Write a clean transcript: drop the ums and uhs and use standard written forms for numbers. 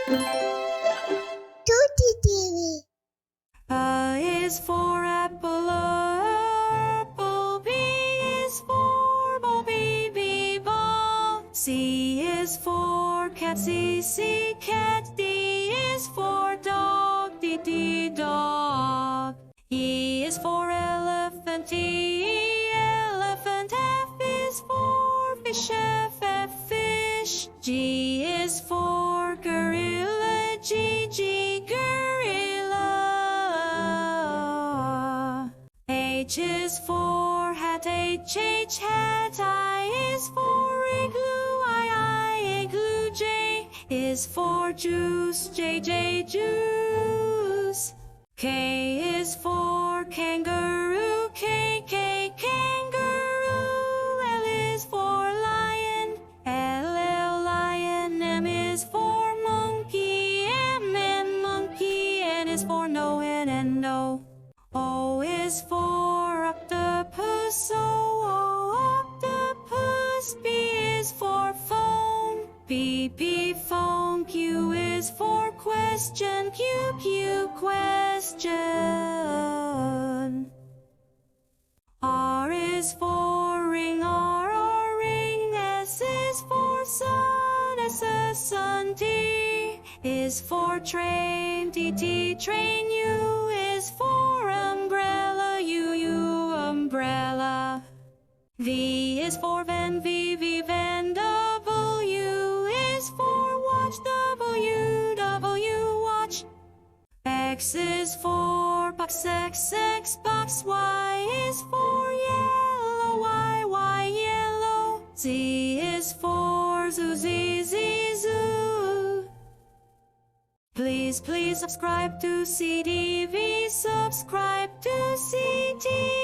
Tutti TV. A is for apple, apple. B is for ball, baby ball. C is for cat, C cat. D is for dog, D dog. E is for elephant, E elephant. F is for fish, F fish. G is for gorilla, G gorilla. H is for hat, H hat. I is for igloo, I igloo. J is for juice, J juice. K is for kangaroo, K kangaroo. L is for lion, L lion. M is for monkey, M monkey. N is for no, N no. O is for octopus, O octopus. P is for phone, P phone. Q is for question, Q question. R is for ring, R ring. S is for sun, S sun. T is for train, T train. U is for umbrella, U umbrella. V is for van, V van. W is for watch, W watch. X is for box, X box. Y is for yellow, Y yellow. Z is for zoo, Z zoo. Please subscribe to CTV, subscribe to CTV.